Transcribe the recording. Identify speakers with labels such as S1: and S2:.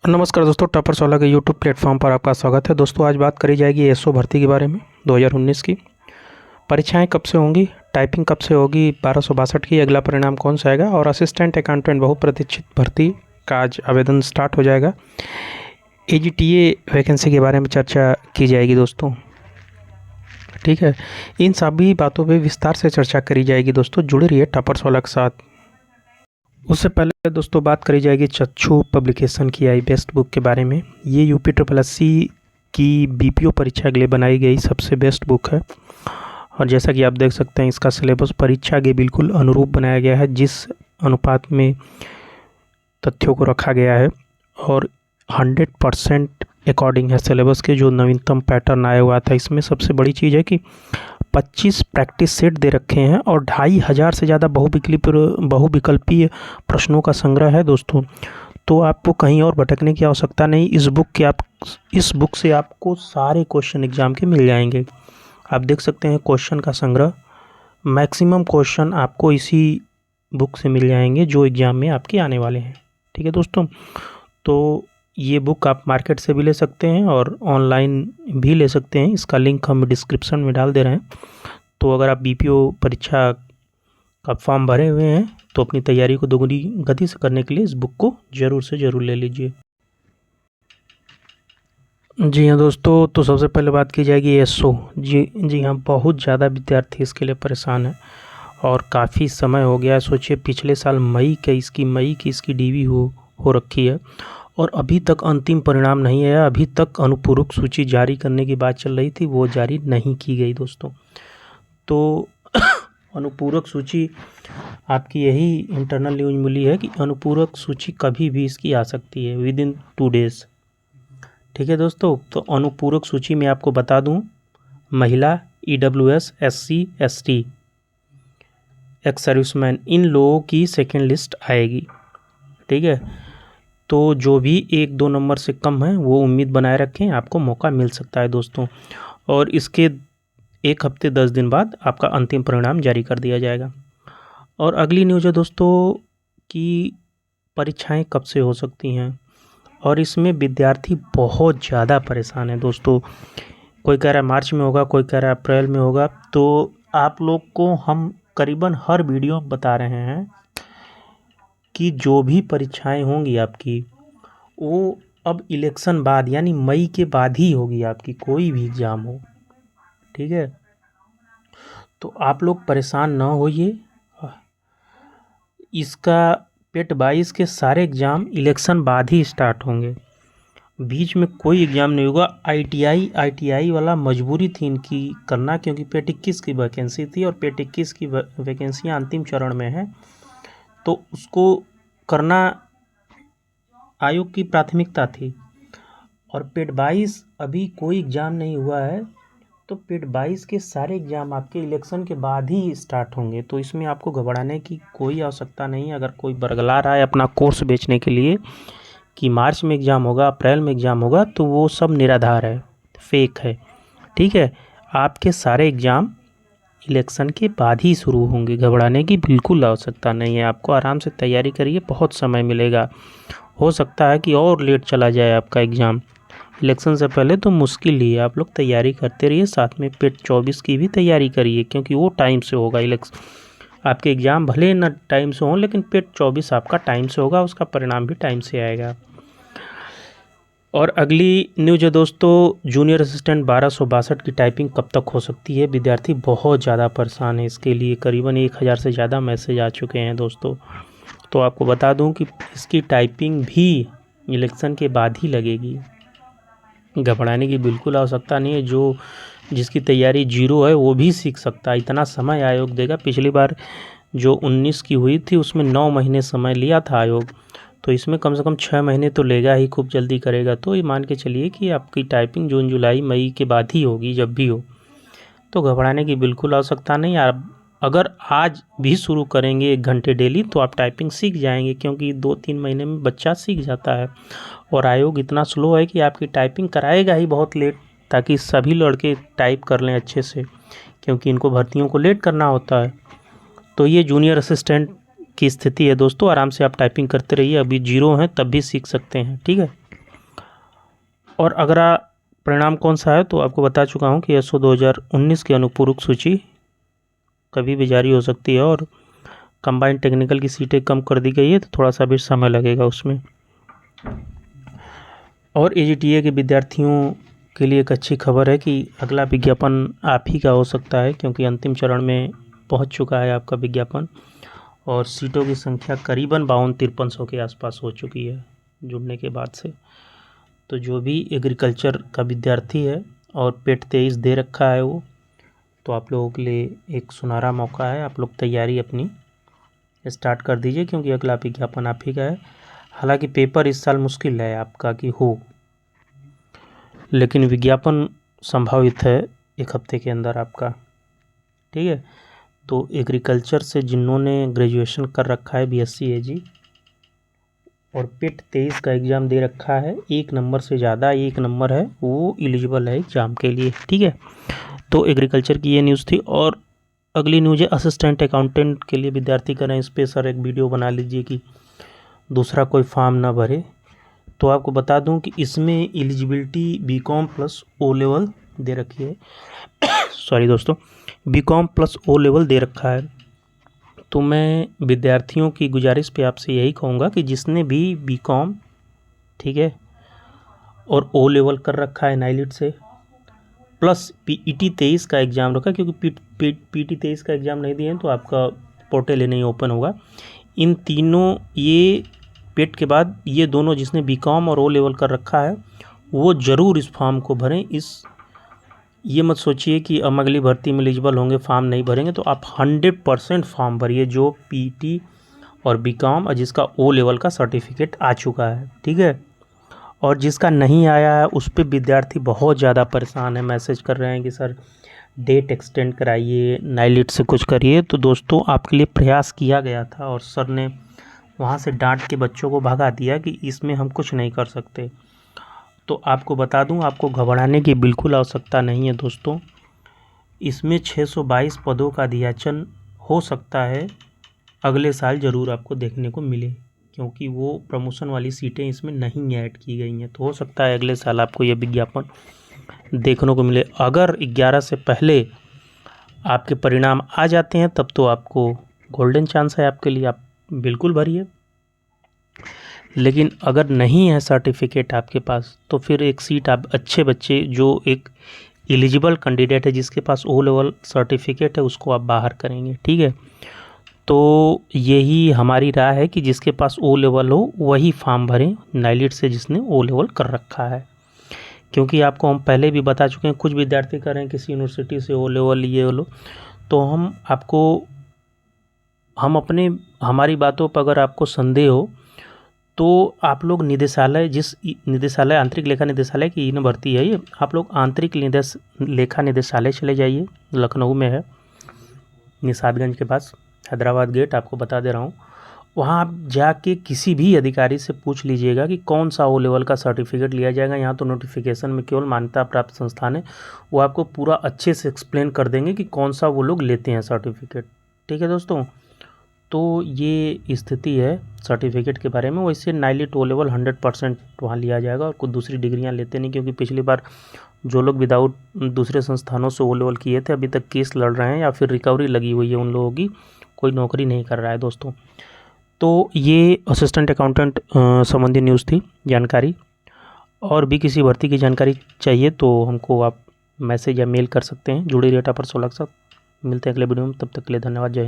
S1: नमस्कार दोस्तों, टॉपर्स वाला के यूट्यूब प्लेटफॉर्म पर आपका स्वागत है। दोस्तों आज बात करी जाएगी एसओ भर्ती के बारे में 2019 की। परीक्षाएं कब से होंगी, टाइपिंग कब से होगी 1262 की, अगला परिणाम कौन सा आएगा और असिस्टेंट अकाउंटेंट बहुप्रतीक्षित भर्ती का आज आवेदन स्टार्ट हो जाएगा। एजीटीए वैकेंसी के बारे में चर्चा की जाएगी दोस्तों, ठीक है। इन सभी बातों पर विस्तार से चर्चा करी जाएगी दोस्तों, जुड़े रहिए टॉपर्स वाला के साथ। उससे पहले दोस्तों बात करी जाएगी चक्षु पब्लिकेशन की आई बेस्ट बुक के बारे में। ये यूपी की बीपीओ परीक्षा के लिए बनाई गई सबसे बेस्ट बुक है और जैसा कि आप देख सकते हैं इसका सिलेबस परीक्षा के बिल्कुल अनुरूप बनाया गया है, जिस अनुपात में तथ्यों को रखा गया है और 100% अकॉर्डिंग है सिलेबस के। जो नवीनतम पैटर्न आया हुआ था, इसमें सबसे बड़ी चीज़ है कि 25 प्रैक्टिस सेट दे रखे हैं और 2500 से ज़्यादा बहुविकल्पीय प्रश्नों का संग्रह है दोस्तों। तो आपको कहीं और भटकने की आवश्यकता नहीं। इस बुक से आपको सारे क्वेश्चन एग्जाम के मिल जाएंगे। आप देख सकते हैं क्वेश्चन का संग्रह, मैक्सिमम क्वेश्चन आपको इसी बुक से मिल जाएंगे जो एग्ज़ाम में आपके आने वाले हैं, ठीक है दोस्तों। तो ये बुक आप मार्केट से भी ले सकते हैं और ऑनलाइन भी ले सकते हैं। इसका लिंक हम डिस्क्रिप्शन में डाल दे रहे हैं। तो अगर आप बीपीओ परीक्षा का फॉर्म भरे हुए हैं तो अपनी तैयारी को दोगुनी गति से करने के लिए इस बुक को ज़रूर से ज़रूर ले लीजिए। जी हाँ दोस्तों, तो सबसे पहले बात की जाएगी एसओ। जी हाँ, बहुत ज़्यादा विद्यार्थी इसके लिए परेशान है और काफ़ी समय हो गया है। सोचिए पिछले साल मई की इसकी डीवी हो रखी है और अभी तक अंतिम परिणाम नहीं आया। अभी तक अनुपूरक सूची जारी करने की बात चल रही थी, वो जारी नहीं की गई दोस्तों। तो अनुपूरक सूची आपकी यही इंटरनल न्यूज मिली है कि अनुपूरक सूची कभी भी इसकी आ सकती है विदिन 2 डेज़, ठीक है दोस्तों। तो अनुपूरक सूची में आपको बता दूं, महिला, EWS, SC, ST, ex serviceman, इन लोगों की सेकेंड लिस्ट आएगी, ठीक है। तो जो भी 1-2 नंबर से कम है वो उम्मीद बनाए रखें, आपको मौका मिल सकता है दोस्तों। और इसके 1 हफ्ते 10 दिन बाद आपका अंतिम परिणाम जारी कर दिया जाएगा। और अगली न्यूज़ है दोस्तों कि परीक्षाएं कब से हो सकती हैं और इसमें विद्यार्थी बहुत ज़्यादा परेशान है दोस्तों। कोई कह रहा है मार्च में होगा, कोई कह रहा है अप्रैल में होगा। तो आप लोग को हम करीबन हर वीडियो में बता रहे हैं कि जो भी परीक्षाएं होंगी आपकी वो अब इलेक्शन बाद यानी मई के बाद ही होगी आपकी, कोई भी एग्ज़ाम हो, ठीक है। तो आप लोग परेशान ना होइए। इसका पेट 22 के सारे एग्ज़ाम इलेक्शन बाद ही स्टार्ट होंगे, बीच में कोई एग्ज़ाम नहीं होगा। आईटीआई वाला मजबूरी थी इनकी करना, क्योंकि पेट 21 की वैकेंसी थी और पेट 21 की वैकेंसियाँ अंतिम चरण में है, तो उसको करना आयोग की प्राथमिकता थी। और पेट 22 अभी कोई एग्ज़ाम नहीं हुआ है, तो पेट 22 के सारे एग्ज़ाम आपके इलेक्शन के बाद ही स्टार्ट होंगे। तो इसमें आपको घबराने की कोई आवश्यकता नहीं है। अगर कोई बरगला रहा है अपना कोर्स बेचने के लिए कि मार्च में एग्ज़ाम होगा, अप्रैल में एग्ज़ाम होगा, तो वो सब निराधार है, फेक है, ठीक है। आपके सारे एग्ज़ाम इलेक्शन के बाद ही शुरू होंगे, घबराने की बिल्कुल आवश्यकता नहीं है। आपको आराम से तैयारी करिए, बहुत समय मिलेगा। हो सकता है कि और लेट चला जाए आपका एग्ज़ाम इलेक्शन से पहले, तो मुश्किल ही है। आप लोग तैयारी करते रहिए, साथ में पेट 24 की भी तैयारी करिए, क्योंकि वो टाइम से होगा। आपके एग्ज़ाम भले न टाइम से हों, लेकिन पेट 24 आपका टाइम से होगा, उसका परिणाम भी टाइम से आएगा। और अगली न्यूज़ है दोस्तों, जूनियर असिस्टेंट 1262 की टाइपिंग कब तक हो सकती है। विद्यार्थी बहुत ज़्यादा परेशान है इसके लिए, करीबन 1000 से ज़्यादा मैसेज आ चुके हैं दोस्तों। तो आपको बता दूं कि इसकी टाइपिंग भी इलेक्शन के बाद ही लगेगी, घबराने की बिल्कुल आवश्यकता नहीं है। जिसकी तैयारी 0 है वो भी सीख सकता है, इतना समय आयोग देगा। पिछली बार जो 19 की हुई थी उसमें 9 महीने समय लिया था आयोग, तो इसमें कम से कम 6 महीने तो लेगा ही, खूब जल्दी करेगा। तो ये मान के चलिए कि आपकी टाइपिंग जून जुलाई मई के बाद ही होगी, जब भी हो। तो घबराने की बिल्कुल आवश्यकता नहीं। आप अगर आज भी शुरू करेंगे 1 घंटे डेली तो आप टाइपिंग सीख जाएंगे, क्योंकि 2-3 महीने में बच्चा सीख जाता है। और आयोग इतना स्लो है कि आपकी टाइपिंग कराएगा ही बहुत लेट, ताकि सभी लड़के टाइप कर लें अच्छे से, क्योंकि इनको भर्तियों को लेट करना होता है। तो ये जूनियर असिस्टेंट की स्थिति है दोस्तों। आराम से आप टाइपिंग करते रहिए, अभी 0 हैं तब भी सीख सकते हैं, ठीक है। और अगर परिणाम कौन सा है तो आपको बता चुका हूँ कि एसओ 2019 की अनुपूरक सूची कभी भी जारी हो सकती है, और कंबाइंड टेक्निकल की सीटें कम कर दी गई है तो थोड़ा सा भी समय लगेगा उसमें। और एजीटीए के विद्यार्थियों के लिए एक अच्छी खबर है कि अगला विज्ञापन आप ही का हो सकता है, क्योंकि अंतिम चरण में पहुंच चुका है आपका विज्ञापन, और सीटों की संख्या करीबन 52-5300 के आसपास हो चुकी है जुड़ने के बाद से। तो जो भी एग्रीकल्चर का विद्यार्थी है और पेट 23 दे रखा है वो, तो आप लोगों के लिए एक सुनहरा मौका है। आप लोग तैयारी अपनी स्टार्ट कर दीजिए, क्योंकि अगला विज्ञापन आप ही का है। हालांकि पेपर इस साल मुश्किल है आपका कि हो, लेकिन विज्ञापन संभावित है 1 हफ्ते के अंदर आपका, ठीक है। तो एग्रीकल्चर से जिन्होंने ग्रेजुएशन कर रखा है बीएससी एजी और पेट 23 का एग्ज़ाम दे रखा है, 1 नंबर से ज़्यादा 1 नंबर है, वो एलिजिबल है एग्ज़ाम के लिए, ठीक है। तो एग्रीकल्चर की ये न्यूज़ थी। और अगली न्यूज़ है असिस्टेंट अकाउंटेंट के लिए विद्यार्थी करें इस पर सर एक वीडियो बना लीजिए कि दूसरा कोई फॉर्म ना भरे। तो आपको बता दूं कि इसमें eligibility BCom plus O level दे रखी है सॉरी दोस्तों, बीकॉम प्लस ओ लेवल दे रखा है। तो मैं विद्यार्थियों की गुजारिश पे आपसे यही कहूँगा कि जिसने भी बीकॉम, ठीक है, और ओ लेवल कर रखा है नाइलिट से, प्लस पीईटी 23 का एग्ज़ाम रखा, क्योंकि पीटी 23 का एग्ज़ाम नहीं दिए तो आपका पोर्टल नहीं ओपन होगा। इन तीनों, ये पेट के बाद ये दोनों जिसने बीकॉम और ओ लेवल कर रखा है वो ज़रूर इस फॉर्म को भरें। ये मत सोचिए कि हम अगली भर्ती में एलिजिबल होंगे फॉर्म नहीं भरेंगे, तो आप 100% फॉर्म भरिए जो पीटी और बीकॉम और जिसका ओ लेवल का सर्टिफिकेट आ चुका है, ठीक है। और जिसका नहीं आया है उस पर विद्यार्थी बहुत ज़्यादा परेशान है, मैसेज कर रहे हैं कि सर डेट एक्सटेंड कराइए, नाइलिट से कुछ करिए। तो दोस्तों आपके लिए प्रयास किया गया था और सर ने वहाँ से डांट के बच्चों को भगा दिया कि इसमें हम कुछ नहीं कर सकते। तो आपको बता दूं, आपको घबराने की बिल्कुल आवश्यकता नहीं है दोस्तों। इसमें 622 पदों का अध्याचन हो सकता है अगले साल ज़रूर आपको देखने को मिले, क्योंकि वो प्रमोशन वाली सीटें इसमें नहीं ऐड की गई हैं। तो हो सकता है अगले साल आपको ये विज्ञापन देखने को मिले। अगर 11 से पहले आपके परिणाम आ जाते हैं तब तो आपको गोल्डन चांस है आपके लिए, आप बिल्कुल भरिए। लेकिन अगर नहीं है सर्टिफिकेट आपके पास तो फिर एक सीट आप अच्छे बच्चे जो एक एलिजिबल कैंडिडेट है जिसके पास ओ लेवल सर्टिफिकेट है उसको आप बाहर करेंगे, ठीक है। तो यही हमारी राय है कि जिसके पास ओ लेवल हो वही फॉर्म भरें नाइलिट से, जिसने ओ लेवल कर रखा है। क्योंकि आपको हम पहले भी बता चुके हैं, कुछ विद्यार्थी कर रहे हैं किसी यूनिवर्सिटी से ओ लेवल ये लो, तो हमारी बातों पर अगर आपको संदेह हो तो आप लोग निदेशालय, जिस निदेशालय आंतरिक लेखा निदेशालय की न भर्ती है ये, आप लोग आंतरिक लेखा निदेशालय चले जाइए, लखनऊ में है, निषादगंज के पास, हैदराबाद गेट, आपको बता दे रहा हूँ। वहाँ आप जाके किसी भी अधिकारी से पूछ लीजिएगा कि कौन सा ओ लेवल का सर्टिफिकेट लिया जाएगा। यहाँ तो नोटिफिकेशन में केवल मान्यता प्राप्त संस्थान है, वो आपको पूरा अच्छे से एक्सप्लेन कर देंगे कि कौन सा वो लोग लेते हैं सर्टिफिकेट, ठीक है दोस्तों। तो ये स्थिति है सर्टिफिकेट के बारे में। वैसे नाइलिट ओ लेवल 100% वहाँ लिया जाएगा और कुछ दूसरी डिग्रियाँ लेते नहीं, क्योंकि पिछली बार जो लोग विदाउट दूसरे संस्थानों से ओ लेवल किए थे अभी तक केस लड़ रहे हैं या फिर रिकवरी लगी हुई है उन लोगों की, कोई नौकरी नहीं कर रहा है दोस्तों। तो ये असिस्टेंट अकाउंटेंट संबंधी न्यूज़ थी, जानकारी। और भी किसी भर्ती की जानकारी चाहिए तो हमको आप मैसेज या मेल कर सकते हैं। जुड़े रहिए टॉपर 16 के साथ। मिलते हैं अगले वीडियो में, तब तक के लिए धन्यवाद, जय हिंद।